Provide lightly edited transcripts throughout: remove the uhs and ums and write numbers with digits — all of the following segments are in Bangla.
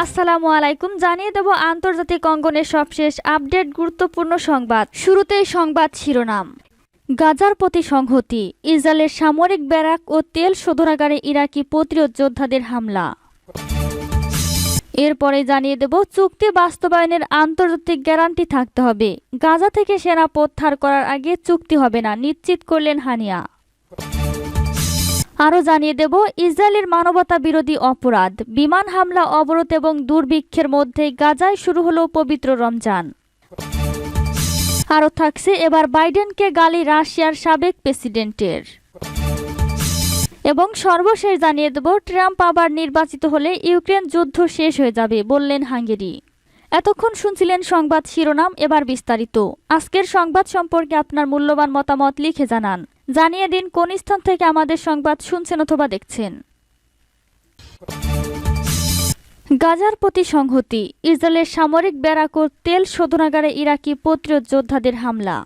আসসালামু আলাইকুম। জানিয়ে দেব আন্তর্জাতিক অঙ্গনের সবশেষ আপডেট গুরুত্বপূর্ণ সংবাদ। শুরুতেই সংবাদ শিরোনাম। গাজার প্রতি সংহতি, ইসরায়েলের সামরিক ব্যারাক ও তেল শোধনাগারে ইরাকি প্রতিরোধ যোদ্ধাদের হামলা। এরপরে জানিয়ে দেব চুক্তি বাস্তবায়নের আন্তর্জাতিক গ্যারান্টি থাকতে হবে। গাজা থেকে সেনা প্রত্যাহার করার আগে চুক্তি হবে না, নিশ্চিত করলেন হানিয়া। আরও জানিয়ে দেব ইসরায়েলের মানবতা বিরোধী অপরাধ, বিমান হামলা, অবরোধ এবং দুর্ভিক্ষের মধ্যে গাজায় শুরু হলো পবিত্র রমজান। আরও থাকছে এবার বাইডেনকে গালি রাশিয়ার সাবেক প্রেসিডেন্টের। এবং সর্বশেষ জানিয়ে দেব ট্রাম্প আবার নির্বাচিত হলে ইউক্রেন যুদ্ধ শেষ হয়ে যাবে বললেন হাঙ্গেরি। এতক্ষণ শুনছিলেন সংবাদ শিরোনাম, এবার বিস্তারিত। আজকের সংবাদ সম্পর্কে আপনার মূল্যবান মতামত লিখে জানান। জানিয়ে দিন কোন স্থান থেকে আমাদের সংবাদ শুনছেন অথবা দেখছেন। গাজার প্রতি সংহতি, ইসরায়েলের সামরিক ব্যারাক ও তেল শোধনাগারে ইরাকি প্রতিরোধ যোদ্ধাদের হামলা।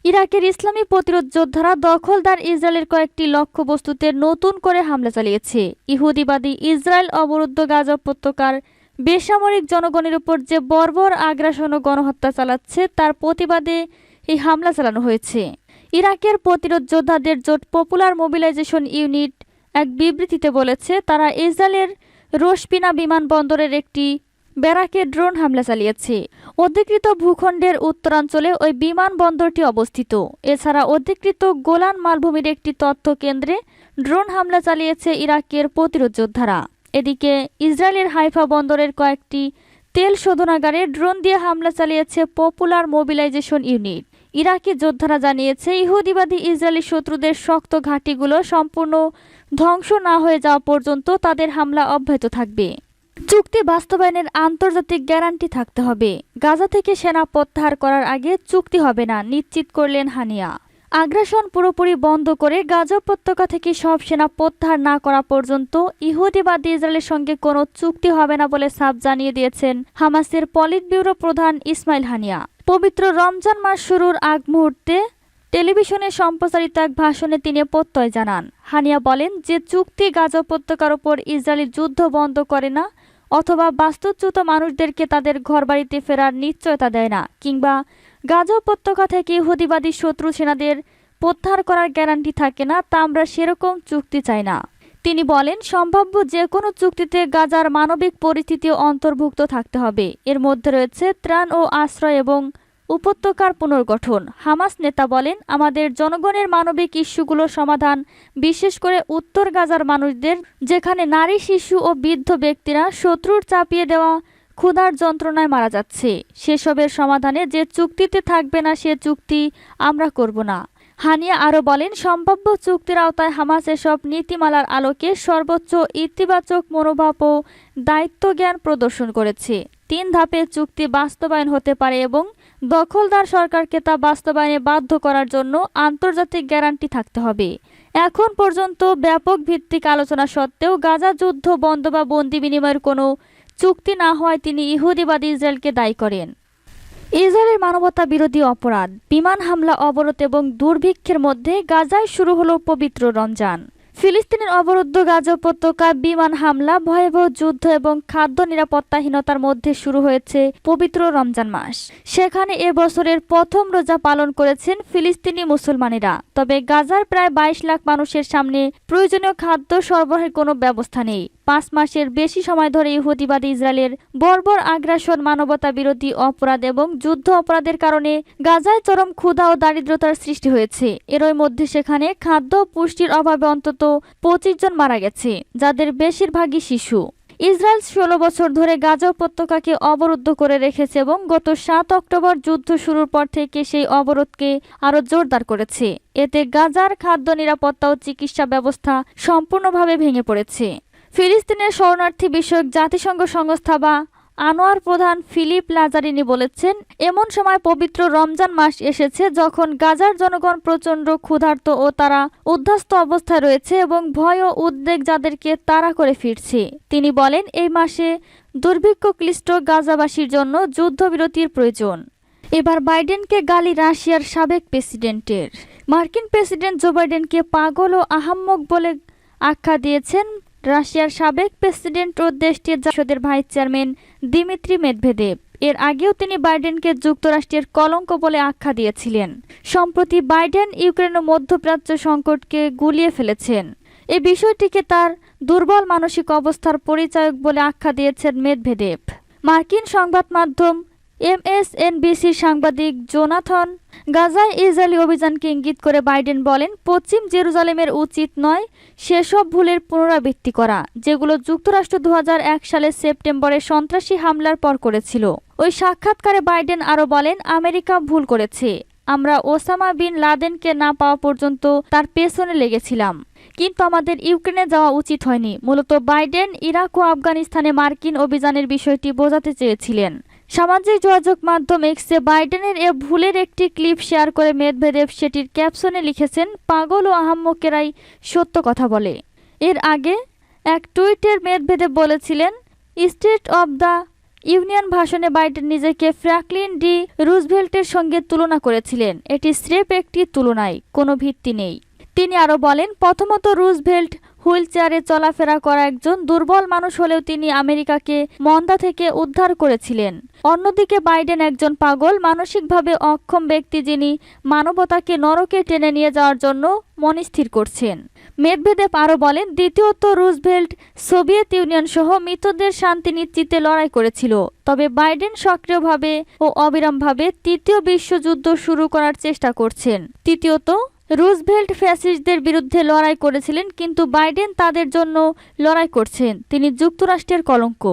ইরাকের ইসলামী প্রতিরোধ যোদ্ধারা দখলদার ইসরায়েলের কয়েকটি লক্ষ্যবস্তুতে নতুন করে হামলা চালিয়েছে। ইহুদিবাদী ইসরায়েল অবরুদ্ধ গাজা উপত্যকার বেসামরিক জনগণের উপর যে বর্বর আগ্রাসন ও গণহত্যা চালাচ্ছে তার প্রতিবাদে এই হামলা চালানো হয়েছে। ইরাকের প্রতিরোধ যোদ্ধাদের জোট পপুলার মোবিলাইজেশন ইউনিট এক বিবৃতিতে বলেছে, তারা ইসরায়েলের রোশপিনা বিমানবন্দরের একটি ব্যারাকে ড্রোন হামলা চালিয়েছে। অধিকৃত ভূখণ্ডের উত্তরাঞ্চলে ওই বিমানবন্দরটি অবস্থিত। এছাড়া অধিকৃত গোলান মালভূমির একটি তথ্য কেন্দ্রে ড্রোন হামলা চালিয়েছে ইরাকের প্রতিরোধ যোদ্ধারা। এদিকে ইসরায়েলের হাইফা বন্দরের কয়েকটি তেল শোধনাগারে ড্রোন দিয়ে হামলা চালিয়েছে পপুলার মোবিলাইজেশন ইউনিট। ইরাকি যোদ্ধারা জানিয়েছে, ইহুদিবাদী ইসরায়েলি শত্রুদের শক্ত ঘাঁটিগুলো সম্পূর্ণ ধ্বংস না হয়ে যাওয়া পর্যন্ত তাদের হামলা অব্যাহত থাকবে। চুক্তি বাস্তবায়নের আন্তর্জাতিক গ্যারান্টি থাকতে হবে। গাজা থেকে সেনা প্রত্যাহার করার আগে চুক্তি হবে না, নিশ্চিত করলেন হানিয়া। আগ্রাসন পুরোপুরি বন্ধ করে গাজা উপত্যকা থেকে সব সেনা প্রত্যাহার না করা পর্যন্ত ইহুদিবাদী ইসরায়েলের সঙ্গে কোনো চুক্তি হবে না বলে সাফ জানিয়ে দিয়েছেন হামাসের পলিট ব্যুরো প্রধান ইসমাইল হানিয়া। পবিত্র রমজান মাস শুরুর আগ মুহূর্তে টেলিভিশনে সম্প্রচারিত এক ভাষণে তিনি প্রত্যয় জানান। হানিয়া বলেন যে চুক্তি গাজা উপত্যকার ওপর ইসরায়েলি যুদ্ধ বন্ধ করে না, অথবা বাস্তুচ্যুত মানুষদেরকে তাদের ঘরবাড়িতে ফেরার নিশ্চয়তা দেয় না, কিংবা গাজা উপত্যকা থেকে ইহুদিবাদী শত্রু সেনাদের প্রত্যাহার করার গ্যারান্টি থাকে না, তা আমরা সেরকম চুক্তি চাই না। তিনি বলেন, সম্ভাব্য যে কোনো চুক্তিতে গাজার মানবিক পরিস্থিতিও অন্তর্ভুক্ত থাকতে হবে। এর মধ্যে রয়েছে ত্রাণ ও আশ্রয় এবং উপত্যকার পুনর্গঠন। হামাস নেতা বলেন, আমাদের জনগণের মানবিক ইস্যুগুলো সমাধান, বিশেষ করে উত্তর গাজার মানুষদের, যেখানে নারী, শিশু ও বৃদ্ধ ব্যক্তিরা শত্রুর চাপিয়ে দেওয়া ক্ষুধার যন্ত্রণায় মারা যাচ্ছে, সেসবের সমাধানে যে চুক্তিতে থাকবে না সে চুক্তি আমরা করব না। হানিয়া আরও বলেন, সম্ভাব্য চুক্তির আওতায় হামাস এসব নীতিমালার আলোকে সর্বোচ্চ ইতিবাচক মনোভাব ও দায়িত্বজ্ঞান প্রদর্শন করেছে। 3 ধাপে চুক্তি বাস্তবায়ন হতে পারে এবং দখলদার সরকারকে তা বাস্তবায়নে বাধ্য করার জন্য আন্তর্জাতিক গ্যারান্টি থাকতে হবে। এখন পর্যন্ত ব্যাপক ভিত্তিক আলোচনা সত্ত্বেও গাজা যুদ্ধ বন্ধ বা বন্দি বিনিময়ের কোনো চুক্তি না হওয়ায় তিনি ইহুদিবাদী ইসরায়েলকে দায়ী করেন। ইসরায়েলের মানবতা বিরোধী অপরাধ, বিমান হামলা, অবরোধ এবং দুর্ভিক্ষের মধ্যে গাজায় শুরু হলো পবিত্র রমজান। ফিলিস্তিনের অবরুদ্ধ গাজা উপত্যকায় বিমান হামলা, ভয়াবহ যুদ্ধ এবং খাদ্য নিরাপত্তাহীনতার মধ্যে শুরু হয়েছে পবিত্র রমজান মাস। সেখানে এবছরের প্রথম রোজা পালন করেছেন ফিলিস্তিনি মুসলমানেরা। তবে গাজার প্রায় 22 লাখ মানুষের সামনে প্রয়োজনীয় খাদ্য সরবরাহের কোনো ব্যবস্থা নেই। 5 মাসের বেশি সময় ধরে ইহুদিবাদী ইসরায়েলের বর্বর আগ্রাসন, মানবতা বিরোধী অপরাধ এবং যুদ্ধ অপরাধের কারণে গাজায় চরম ক্ষুধা ও দারিদ্রতার সৃষ্টি হয়েছে। এরই মধ্যে সেখানে খাদ্য পুষ্টির অভাবে অন্তত 25 জন মারা গেছে, যাদের বেশিরভাগই শিশু। ইসরায়েল 16 বছর ধরে গাজা উপত্যকাকে অবরুদ্ধ করে রেখেছে এবং গত 7 অক্টোবর যুদ্ধ শুরুর পর থেকে সেই অবরোধকে আরও জোরদার করেছে। এতে গাজার খাদ্য নিরাপত্তা ও চিকিৎসা ব্যবস্থা সম্পূর্ণভাবে ভেঙে পড়েছে। ফিলিস্তিনের শরণার্থী বিষয়ক জাতিসংঘ সংস্থা বা আনোয়ার প্রধান ফিলিপ লাজারিনি বলেছেন, এমন সময় পবিত্র রমজান মাস এসেছে যখন গাজার জনগণ প্রচণ্ড ক্ষুধার্ত ও তারা উদ্বাস্ত অবস্থায় রয়েছে এবং ভয় ও উদ্বেগ যাদেরকে তাড়া করে ফিরছে। তিনি বলেন, এই মাসে দুর্ভিক্ষক্লিষ্ট গাজাবাসীর জন্য যুদ্ধবিরতির প্রয়োজন। এবার বাইডেনকে গালি রাশিয়ার সাবেক প্রেসিডেন্টের। মার্কিন প্রেসিডেন্ট জো বাইডেনকে পাগল ও আহাম্মক বলে আখ্যা দিয়েছেন রাশিয়ার সাবেক প্রেসিডেন্ট ও দেশটির জাতীয় ভাইস চেয়ারম্যান দিমিত্রি মেদভেদেভ। এর আগেও তিনি বাইডেনকে যুক্তরাষ্ট্রের কলঙ্ক বলে আখ্যা দিয়েছিলেন। সম্প্রতি বাইডেন ইউক্রেন ও মধ্যপ্রাচ্য সংকটকে গুলিয়ে ফেলেছেন। এই বিষয়টিকে তার দুর্বল মানসিক অবস্থার পরিচায়ক বলে আখ্যা দিয়েছেন মেদভেদেভ। মার্কিন সংবাদ মাধ্যম MSNBCর সাংবাদিক জোনাথন গাজায় ইসরায়েলি অভিযানকে ইঙ্গিত করে বাইডেন বলেন, পশ্চিম জেরুজালেমের উচিত নয় সেসব ভুলের পুনরাবৃত্তি করা যেগুলো যুক্তরাষ্ট্র 2001 সালের সেপ্টেম্বরে সন্ত্রাসী হামলার পর করেছিল। ওই সাক্ষাৎকারে বাইডেন আরও বলেন, আমেরিকা ভুল করেছে। আমরা ওসামা বিন লাদেনকে না পাওয়া পর্যন্ত তার পেছনে লেগেছিলাম, কিন্তু আমাদের ইউক্রেনে যাওয়া উচিত হয়নি। মূলত বাইডেন ইরাক ও আফগানিস্তানে মার্কিন অভিযানের বিষয়টি বোঝাতে চেয়েছিলেন। সামাজিক যোগাযোগ মাধ্যম এক্সে বাইডেনের এ ভুলের একটি ক্লিপ শেয়ার করে মেদভেদেভ সেটির ক্যাপশনে লিখেছেন, পাগল ও আহাম্মকেরাই সত্য কথা বলে। এর আগে এক টুইটের মেদভেদেভ বলেছিলেন, স্টেট অব দ্য ইউনিয়ন ভাষণে বাইডেন নিজেকে ফ্র্যাঙ্কলিন ডি রুজভেল্টের সঙ্গে তুলনা করেছিলেন। এটি স্রেফ একটি তুলনায়, কোনো ভিত্তি নেই। তিনি আরও বলেন, প্রথমত রুজভেল্ট হুইল চেয়ারে চলাফেরা করা একজন দুর্বল মানুষ হলেও তিনি আমেরিকাকে মন্দা থেকে উদ্ধার করেছিলেন। অন্যদিকে বাইডেন একজন পাগল, মানসিকভাবে অক্ষম ব্যক্তি যিনি মানবতাকে নরকে টেনে নিয়ে যাওয়ার জন্য মনস্থির করছেন। মেদভেদেভ আরও বলেন, দ্বিতীয়ত রুজভেল্ট সোভিয়েত ইউনিয়ন সহ মিত্রদের শান্তি নিশ্চিতে লড়াই করেছিল, তবে বাইডেন সক্রিয়ভাবে ও অবিরামভাবে তৃতীয় বিশ্বযুদ্ধ শুরু করার চেষ্টা করছেন। তৃতীয়ত রুজভেল্ট ফ্যাসিস্টদের বিরুদ্ধে লড়াই করেছিলেন, কিন্তু বাইডেন তাদের জন্য লড়াই করছেন। তিনি যুক্তরাষ্ট্রের কলঙ্ক।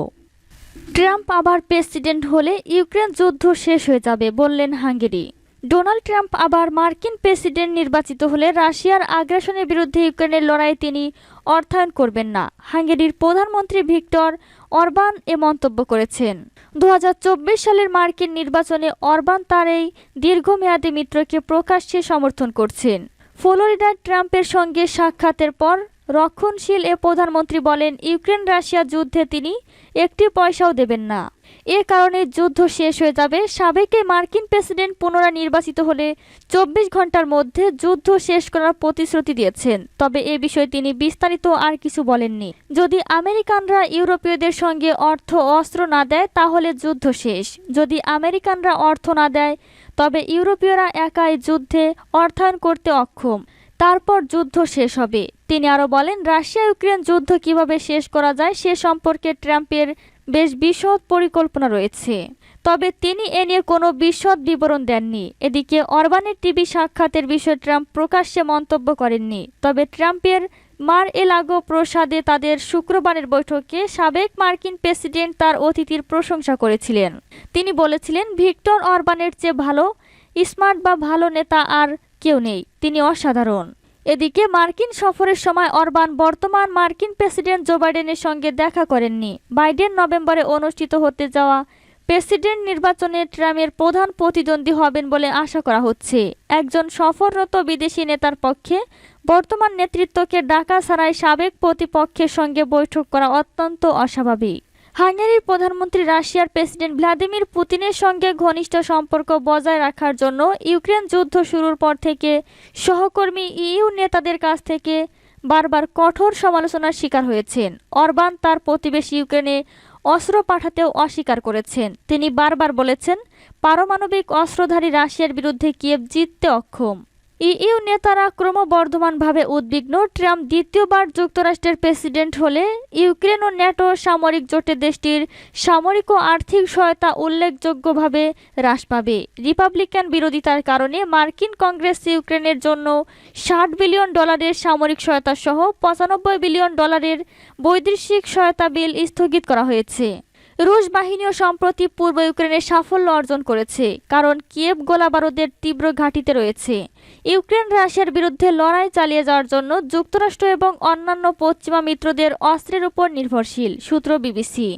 ট্রাম্প আবার প্রেসিডেন্ট হলে ইউক্রেন যুদ্ধ শেষ হয়ে যাবে বললেন হাঙ্গেরি। ডোনাল্ড ট্রাম্প আবার মার্কিন প্রেসিডেন্ট নির্বাচিত হলে রাশিয়ার আগ্রাসনের বিরুদ্ধে ইউক্রেনের লড়াইয়ে তিনি অর্থায়ন করবেন না। হাঙ্গেরির প্রধানমন্ত্রী ভিক্টর অরবান এ মন্তব্য করেছেন। 2024 সালের মার্কিন নির্বাচনে অরবান তার এই দীর্ঘমেয়াদী মিত্রকে প্রকাশ্যে সমর্থন করছেন। ফ্লোরিডায় ট্রাম্পের সঙ্গে সাক্ষাতের পর রক্ষণশীল এ প্রধানমন্ত্রী বলেন, ইউক্রেন রাশিয়া যুদ্ধে তিনি একটি পয়সাও দেবেন না। এ কারণে যুদ্ধ শেষ হয়ে যাবে। সাবেক মার্কিন প্রেসিডেন্ট পুনরায় নির্বাচিত হলে 24 ঘন্টার মধ্যে যুদ্ধ শেষ করার প্রতিশ্রুতি দিয়েছেন। তবে এ বিষয়ে তিনি বিস্তারিত আর কিছু বলেননি। যদি আমেরিকানরা ইউরোপীয়দের সঙ্গে অর্থ অস্ত্র না দেয় তাহলে যুদ্ধ শেষ। যদি আমেরিকানরা অর্থ না দেয় তবে ইউরোপীয়রা একাই যুদ্ধে অর্থায়ন করতে অক্ষম। তারপর যুদ্ধ শেষ হবে। তিনি আরও বলেন, রাশিয়া ইউক্রেন যুদ্ধ কিভাবে শেষ করা যায় সে সম্পর্কে ট্রাম্পের বেশ বিশদ পরিকল্পনা রয়েছে, তবে তিনি এ নিয়ে কোনো বিশদ বিবরণ দেননি। এদিকে অরবানের টিভি সাক্ষাতের বিষয়ে ট্রাম্প প্রকাশ্যে মন্তব্য করেননি। তবে ট্রাম্পের মার এ লাগো প্রসাদে তাদের শুক্রবারের বৈঠকে সাবেক মার্কিন প্রেসিডেন্ট তার অতিথির প্রশংসা করেছিলেন। তিনি বলেছিলেন, ভিক্টর অরবানের চেয়ে ভালো, স্মার্ট বা ভালো নেতা আর কেউ নেই, তিনি অসাধারণ। এদিকে মার্কিন সফরের সময় অরবান বর্তমান মার্কিন প্রেসিডেন্ট জো বাইডেনের সঙ্গে দেখা করেননি। বাইডেন নভেম্বরে অনুষ্ঠিত হতে যাওয়া প্রেসিডেন্ট নির্বাচনে ট্রাম্পের প্রধান প্রতিদ্বন্দ্বী হবেন বলে আশা করা হচ্ছে। একজন সফররত বিদেশি নেতার পক্ষে বর্তমান নেতৃত্বকে ডাকা ছাড়াই সাবেক প্রতিপক্ষের সঙ্গে বৈঠক করা অত্যন্ত অস্বাভাবিক। হাঙ্গেরির প্রধানমন্ত্রী রাশিয়ার প্রেসিডেন্ট ভ্লাদিমির পুতিনের সঙ্গে ঘনিষ্ঠ সম্পর্ক বজায় রাখার জন্য ইউক্রেন যুদ্ধ শুরুর পর থেকে সহকর্মী ইইউ নেতাদের কাছ থেকে বারবার কঠোর সমালোচনার শিকার হয়েছেন। অরবান তার প্রতিবেশী ইউক্রেনে অস্ত্র পাঠাতেও অস্বীকার করেছেন। তিনি বারবার বলেছেন, পারমাণবিক অস্ত্রধারী রাশিয়ার বিরুদ্ধে কিয়েভ জিততে অক্ষম। ইইউ নেতারা ক্রমবর্ধমানভাবে উদ্বিগ্ন। ট্রাম্প দ্বিতীয়বার যুক্তরাষ্ট্রের প্রেসিডেন্ট হলে ইউক্রেন ও ন্যাটো সামরিক জোটে দেশটির সামরিক ও আর্থিক সহায়তা উল্লেখযোগ্যভাবে হ্রাস পাবে। রিপাবলিকান বিরোধিতার কারণে মার্কিন কংগ্রেস ইউক্রেনের জন্য $60 বিলিয়ন সামরিক সহায়তা সহ $95 বিলিয়ন বৈদেশিক সহায়তা বিল স্থগিত করা হয়েছে। রুশ বাহিনীও সম্প্রতি পূর্ব ইউক্রেনে সাফল্য অর্জন করেছে, কারণ কিয়েভ গোলাবারুদের তীব্র ঘাঁটিতে রয়েছে। ইউক্রেন রাশিয়ার বিরুদ্ধে লড়াই চালিয়ে যাওয়ার জন্য যুক্তরাষ্ট্র এবং অন্যান্য পশ্চিমা মিত্রদের অস্ত্রের উপর নির্ভরশীল। সূত্র বিবিসি।